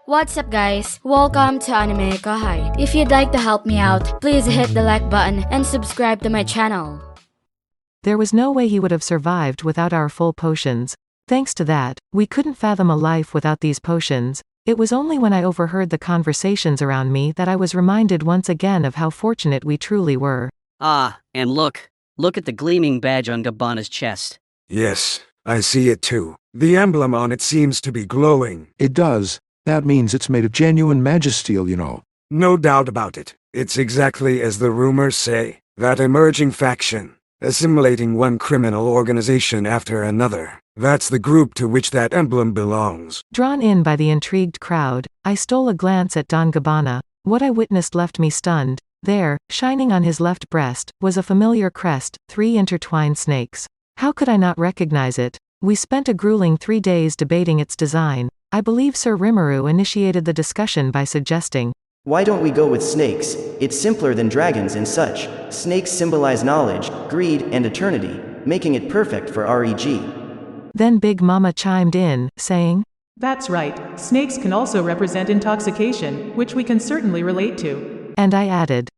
What's up guys? Welcome to AnimeKouhai. If you'd like to help me out, please hit the like button and subscribe to my channel. There was no way he would have survived without our full potions. Thanks to that, we couldn't fathom a life without these potions. It was only when I overheard the conversations around me that I was reminded once again of how fortunate we truly were. Ah, and look at the gleaming badge on Gabbana's chest. Yes, I see it too. The emblem on it seems to be glowing. It does. That means it's made of genuine magisteel, you know. No doubt about it. It's exactly as the rumors say. That emerging faction, assimilating one criminal organization after another. That's the group to which that emblem belongs. Drawn in by the intrigued crowd, I stole a glance at Don Gabbana. What I witnessed left me stunned. There, shining on his left breast, was a familiar crest, 3 intertwined snakes. How could I not recognize it? We spent a grueling 3 days debating its design. I believe Sir Rimuru initiated the discussion by suggesting, "Why don't we go with snakes? It's simpler than dragons and such. Snakes symbolize knowledge, greed, and eternity, making it perfect for REG." Then Big Mama chimed in, saying, "That's right, snakes can also represent intoxication, which we can certainly relate to." And I added,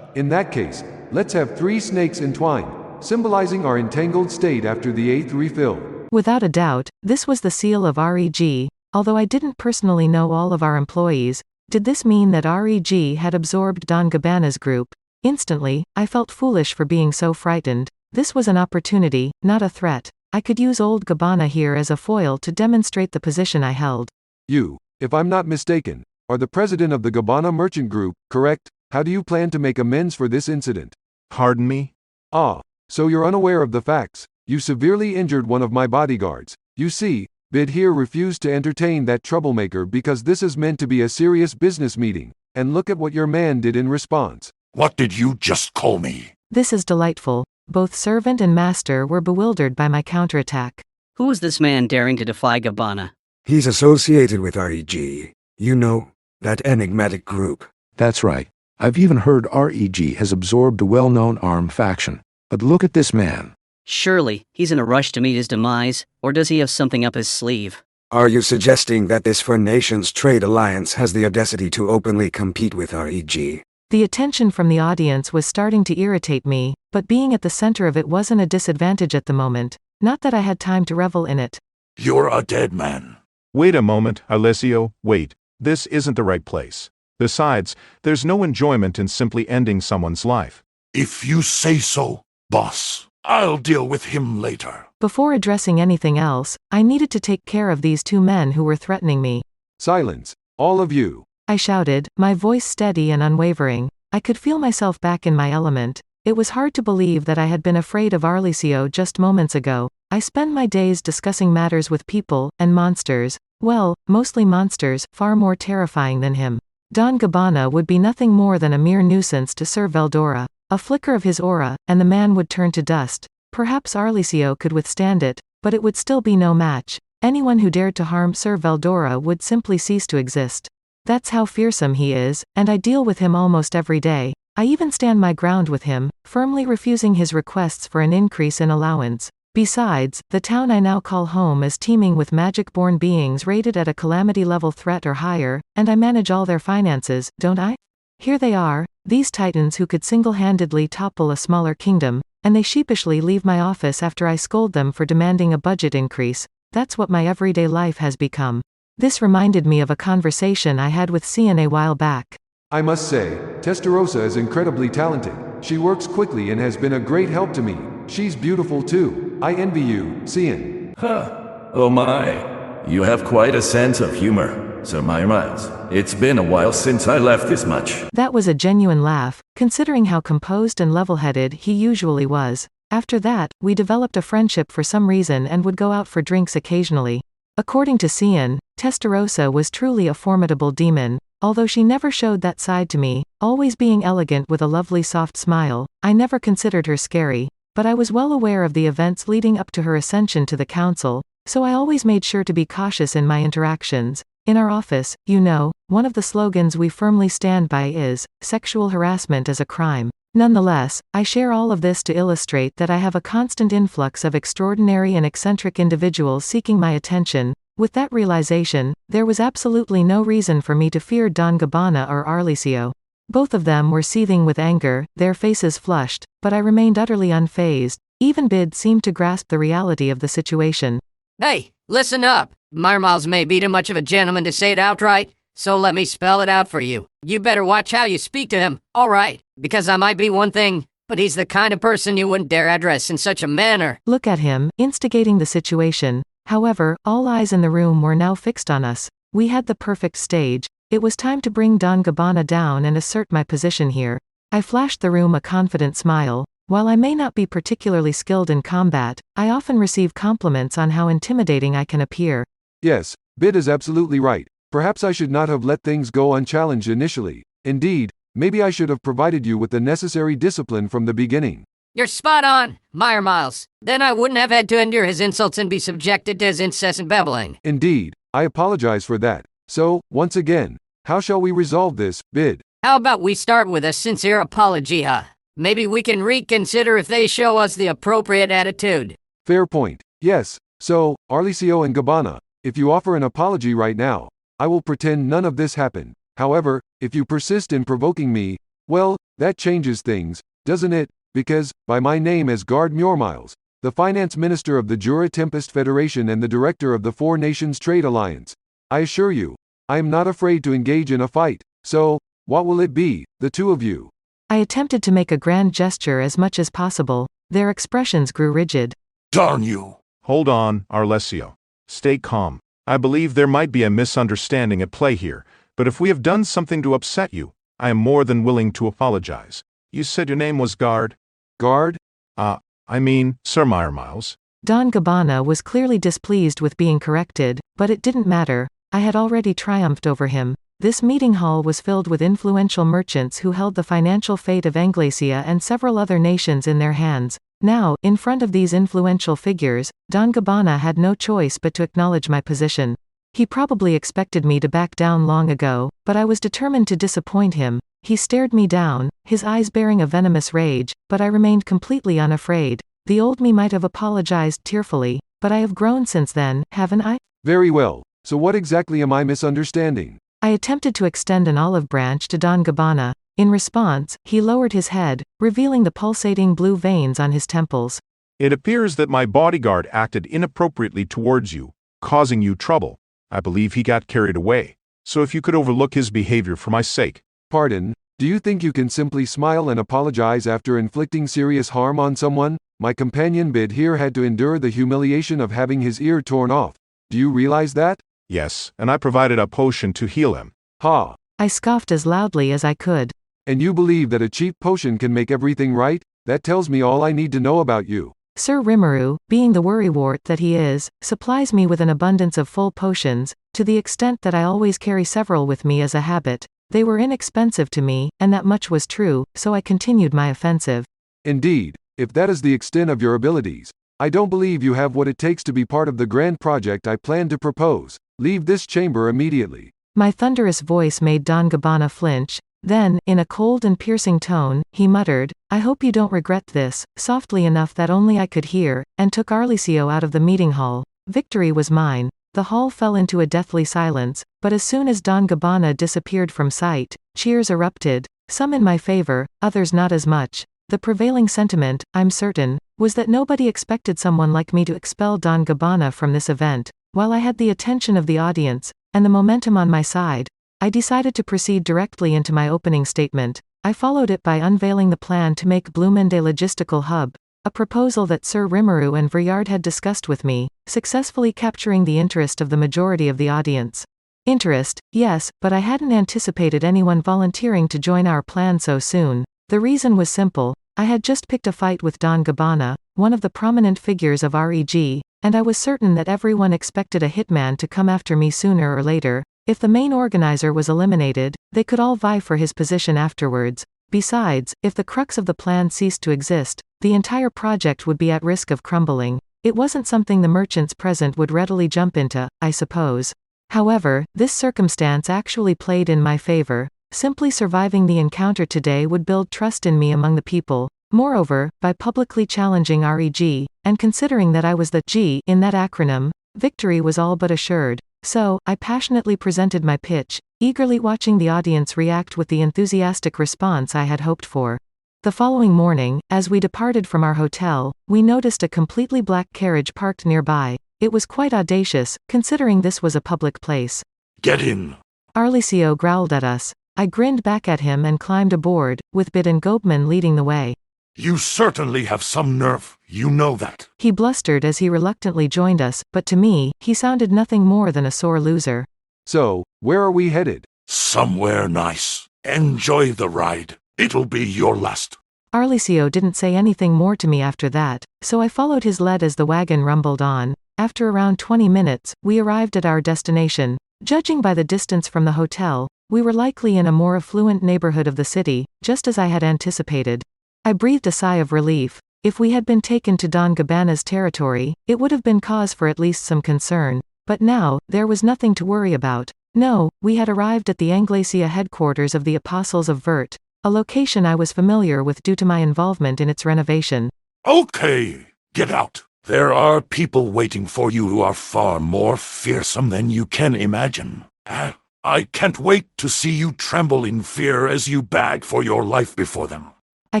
In that case, let's have 3 snakes entwined, symbolizing our entangled state after the 8th refill. Without a doubt, this was the seal of REG. Although I didn't personally know all of our employees, did this mean that REG had absorbed Don Gabbana's group? Instantly, I felt foolish for being so frightened. This was an opportunity, not a threat. I could use old Gabbana here as a foil to demonstrate the position I held. You, if I'm not mistaken, are the president of the Gabbana Merchant Group, correct? How do you plan to make amends for this incident? Pardon me? Ah, so you're unaware of the facts. You severely injured one of my bodyguards. You see, Bid here refused to entertain that troublemaker because this is meant to be a serious business meeting. And look at what your man did in response. What did you just call me? This is delightful. Both servant and master were bewildered by my counterattack. Who is this man daring to defy Gabbana? He's associated with REG. You know, that enigmatic group. That's right. I've even heard REG has absorbed a well-known arm faction. But look at this man. Surely, he's in a rush to meet his demise, or does he have something up his sleeve? Are you suggesting that this For Nations trade alliance has the audacity to openly compete with REG? The attention from the audience was starting to irritate me, but being at the center of it wasn't a disadvantage at the moment. Not that I had time to revel in it. You're a dead man. Wait a moment, Alessio, wait. This isn't the right place. Besides, there's no enjoyment in simply ending someone's life. If you say so, boss. I'll deal with him later. Before addressing anything else, I needed to take care of these 2 men who were threatening me. Silence, all of you. I shouted, my voice steady and unwavering. I could feel myself back in my element. It was hard to believe that I had been afraid of Alessio just moments ago. I spend my days discussing matters with people, and monsters. Well, mostly monsters, far more terrifying than him. Don Gabbana would be nothing more than a mere nuisance to Sir Veldora. A flicker of his aura, and the man would turn to dust. Perhaps Alessio could withstand it, but it would still be no match. Anyone who dared to harm Sir Veldora would simply cease to exist. That's how fearsome he is, and I deal with him almost every day. I even stand my ground with him, firmly refusing his requests for an increase in allowance. Besides, the town I now call home is teeming with magic-born beings rated at a calamity level threat or higher, and I manage all their finances, don't I? Here they are, these titans who could single-handedly topple a smaller kingdom, and they sheepishly leave my office after I scold them for demanding a budget increase. That's what my everyday life has become. This reminded me of a conversation I had with Cian a while back. I must say, Testarossa is incredibly talented. She works quickly and has been a great help to me. She's beautiful too. I envy you, Cian. Huh. Oh my. You have quite a sense of humor, Sir Myourmiles. It's been a while since I laughed this much. That was a genuine laugh, considering how composed and level-headed he usually was. After that, we developed a friendship for some reason and would go out for drinks occasionally. According to Cian, Testarossa was truly a formidable demon. Although she never showed that side to me, always being elegant with a lovely soft smile, I never considered her scary. But I was well aware of the events leading up to her ascension to the council, so I always made sure to be cautious in my interactions. In our office, you know, one of the slogans we firmly stand by is, sexual harassment is a crime. Nonetheless, I share all of this to illustrate that I have a constant influx of extraordinary and eccentric individuals seeking my attention. With that realization, there was absolutely no reason for me to fear Don Gabbana or Arlicio. Both of them were seething with anger, their faces flushed, but I remained utterly unfazed. Even Bid seemed to grasp the reality of the situation. Hey, listen up. Myourmiles may be too much of a gentleman to say it outright, so let me spell it out for you. You better watch how you speak to him, alright? Because I might be one thing, but he's the kind of person you wouldn't dare address in such a manner. Look at him, instigating the situation. However, all eyes in the room were now fixed on us. We had the perfect stage. It was time to bring Don Gabbana down and assert my position here. I flashed the room a confident smile. While I may not be particularly skilled in combat, I often receive compliments on how intimidating I can appear. Yes, Bid is absolutely right. Perhaps I should not have let things go unchallenged initially. Indeed, maybe I should have provided you with the necessary discipline from the beginning. You're spot on, Myourmiles. Then I wouldn't have had to endure his insults and be subjected to his incessant babbling. Indeed, I apologize for that. So, once again, how shall we resolve this, Bid? How about we start with a sincere apology, huh? Maybe we can reconsider if they show us the appropriate attitude. Fair point. Yes, so, Arlicio and Gabbana, if you offer an apology right now, I will pretend none of this happened. However, if you persist in provoking me, well, that changes things, doesn't it? Because, by my name as Guard Myourmiles, the Finance Minister of the Jura Tempest Federation and the Director of the Four Nations Trade Alliance, I assure you, I am not afraid to engage in a fight. So, what will it be, the two of you? I attempted to make a grand gesture as much as possible. Their expressions grew rigid. Darn you. Hold on, Arlicio. Stay calm. I believe there might be a misunderstanding at play here, but if we have done something to upset you, I am more than willing to apologize. You said your name was Guard? Guard? Sir Myourmiles. Don Gabbana was clearly displeased with being corrected, but it didn't matter. I had already triumphed over him. This meeting hall was filled with influential merchants who held the financial fate of Anglacia and several other nations in their hands. Now, in front of these influential figures, Don Gabbana had no choice but to acknowledge my position. He probably expected me to back down long ago, but I was determined to disappoint him. He stared me down, his eyes bearing a venomous rage, but I remained completely unafraid. The old me might have apologized tearfully, but I have grown since then, haven't I? Very well. So what exactly am I misunderstanding? I attempted to extend an olive branch to Don Gabbana. In response, he lowered his head, revealing the pulsating blue veins on his temples. It appears that my bodyguard acted inappropriately towards you, causing you trouble. I believe he got carried away. So if you could overlook his behavior for my sake. Pardon, do you think you can simply smile and apologize after inflicting serious harm on someone? My companion Bid here had to endure the humiliation of having his ear torn off. Do you realize that? Yes, and I provided a potion to heal him. Ha! I scoffed as loudly as I could. And you believe that a cheap potion can make everything right? That tells me all I need to know about you. Sir Rimuru, being the worrywart that he is, supplies me with an abundance of full potions, to the extent that I always carry several with me as a habit. They were inexpensive to me, and that much was true, so I continued my offensive. Indeed, if that is the extent of your abilities, I don't believe you have what it takes to be part of the grand project I plan to propose. Leave this chamber immediately. My thunderous voice made Don Gabbana flinch. Then, in a cold and piercing tone, he muttered, "I hope you don't regret this," softly enough that only I could hear, and took Arlicio out of the meeting hall. Victory was mine. The hall fell into a deathly silence, but as soon as Don Gabbana disappeared from sight, cheers erupted, some in my favor, others not as much. The prevailing sentiment, I'm certain, was that nobody expected someone like me to expel Don Gabbana from this event. While I had the attention of the audience, and the momentum on my side, I decided to proceed directly into my opening statement. I followed it by unveiling the plan to make Bloomende logistical hub, a proposal that Sir Rimuru and Vriard had discussed with me, successfully capturing the interest of the majority of the audience. Interest, yes, but I hadn't anticipated anyone volunteering to join our plan so soon. The reason was simple. I had just picked a fight with Don Gabbana, one of the prominent figures of REG, and I was certain that everyone expected a hitman to come after me sooner or later. If the main organizer was eliminated, they could all vie for his position afterwards. Besides, if the crux of the plan ceased to exist, the entire project would be at risk of crumbling. It wasn't something the merchants present would readily jump into, I suppose. However, this circumstance actually played in my favor. Simply surviving the encounter today would build trust in me among the people. Moreover, by publicly challenging REG, and considering that I was the G in that acronym, victory was all but assured. So, I passionately presented my pitch, eagerly watching the audience react with the enthusiastic response I had hoped for. The following morning, as we departed from our hotel, we noticed a completely black carriage parked nearby. It was quite audacious, considering this was a public place. Get in. Arlicio growled at us. I grinned back at him and climbed aboard, with Bid and Gobman leading the way. You certainly have some nerve, you know that. He blustered as he reluctantly joined us, but to me, he sounded nothing more than a sore loser. So, where are we headed? Somewhere nice. Enjoy the ride. It'll be your last. Arlicio didn't say anything more to me after that, so I followed his lead as the wagon rumbled on. After around 20 minutes, we arrived at our destination. Judging by the distance from the hotel, we were likely in a more affluent neighborhood of the city, just as I had anticipated. I breathed a sigh of relief. If we had been taken to Don Gabbana's territory, it would have been cause for at least some concern. But now, there was nothing to worry about. No, we had arrived at the Anglacia headquarters of the Apostles of Vert, a location I was familiar with due to my involvement in its renovation. Okay, get out. There are people waiting for you who are far more fearsome than you can imagine. I can't wait to see you tremble in fear as you beg for your life before them. I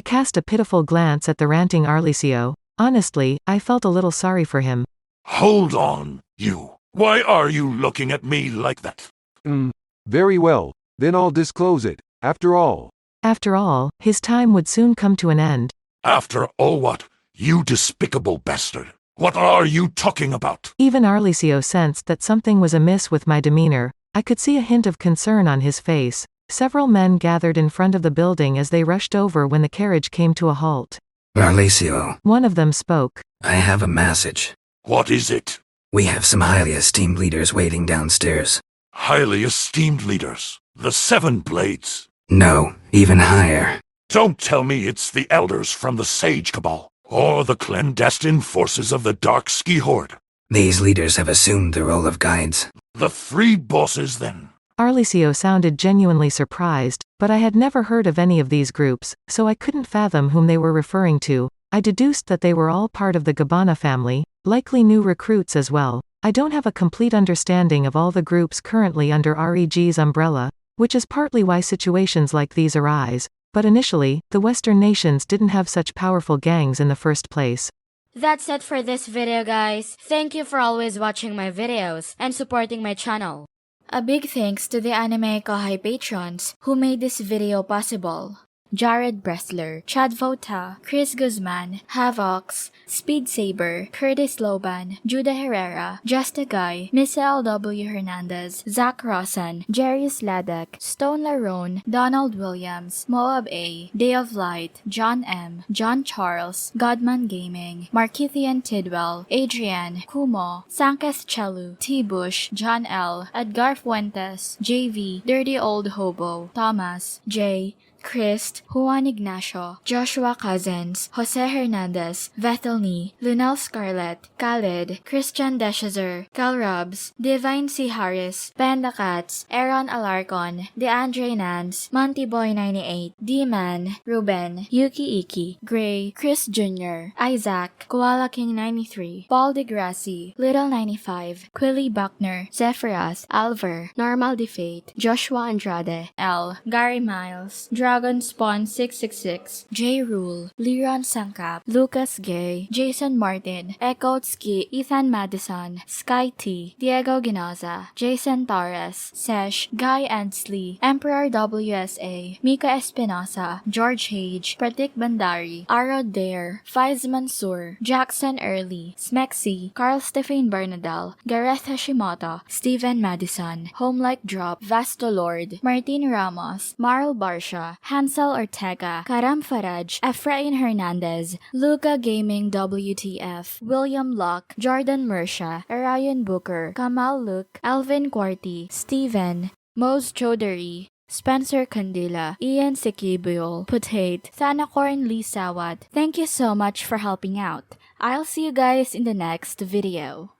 cast a pitiful glance at the ranting Arlicio. Honestly, I felt a little sorry for him. Hold on, you. Why are you looking at me like that? Very well, then I'll disclose it. After all, his time would soon come to an end. After all what? You despicable bastard. What are you talking about? Even Arlicio sensed that something was amiss with my demeanor. I could see a hint of concern on his face. Several men gathered in front of the building as they rushed over when the carriage came to a halt. Arlicio. One of them spoke. I have a message. What is it? We have some highly esteemed leaders waiting downstairs. Highly esteemed leaders? The Seven Blades? No, even higher. Don't tell me it's the elders from the Sage Cabal, or the clandestine forces of the Dark Ski Horde. These leaders have assumed the role of guides. The three bosses, then. Arlicio sounded genuinely surprised, but I had never heard of any of these groups, so I couldn't fathom whom they were referring to. I deduced that they were all part of the Gabbana family, likely new recruits as well. I don't have a complete understanding of all the groups currently under REG's umbrella, which is partly why situations like these arise, but initially, the Western nations didn't have such powerful gangs in the first place. That's it for this video, guys. Thank you for always watching my videos and supporting my channel. A big thanks to the AnimeKouhai patrons who made this video possible. Jared Bressler, Chad Vota, Chris Guzman, Havox, Speed Saber, Curtis Loban, Judah Herrera, Justa Guy, Missa L.W. Hernandez, Zach Rossan, Jarius Ladek, Stone Larone, Donald Williams, Moab A, Day of Light, John M, John Charles, Godman Gaming, Markithian Tidwell, Adrian, Kumo, Sanketh Chelu, T. Bush, John L, Edgar Fuentes, JV, Dirty Old Hobo, Thomas, J, Crest, Juan Ignacio, Joshua Cousins, Jose Hernandez, Vethelny, Lunel Scarlett, Khaled, Christian Deshazer, Cal Robs, Divine C. Harris, Panda Cats, Aaron Alarcon, DeAndre Nance, Monty Boy 98, D-Man, Ruben, Yuki Iki, Gray, Chris Jr., Isaac, Koala King 93, Paul DeGrassi, Little 95, Quilly Buckner, Zephyrus, Alver, Normal Defate, Joshua Andrade, L, Gary Miles, Dragon Spawn 666, J Rule, Liron Sangkap, Lucas Gay, Jason Martin, Ekotski, Ethan Madison, Sky T, Diego Ginoza, Jason Torres, Sesh, Guy Ansley, Emperor WSA, Mika Espinosa, George Hage, Pratik Bandari, Arod Dare, Faiz Mansour, Jackson Early, Smexy, Carl Stephen Bernadal, Gareth Hashimoto, Steven Madison, Homelike Drop, Vasto Lord, Martin Ramos, Marl Barsha, Hansel Ortega, Karam Faraj, Efrain Hernandez, Luca Gaming WTF, William Locke, Jordan Mersha, Arian Booker, Kamal Luke, Alvin Quarty, Steven, Mose Chaudhary, Spencer Candila, Ian Sikibuyol, Putate, Thanakorn Lee Sawat. Thank you so much for helping out. I'll see you guys in the next video.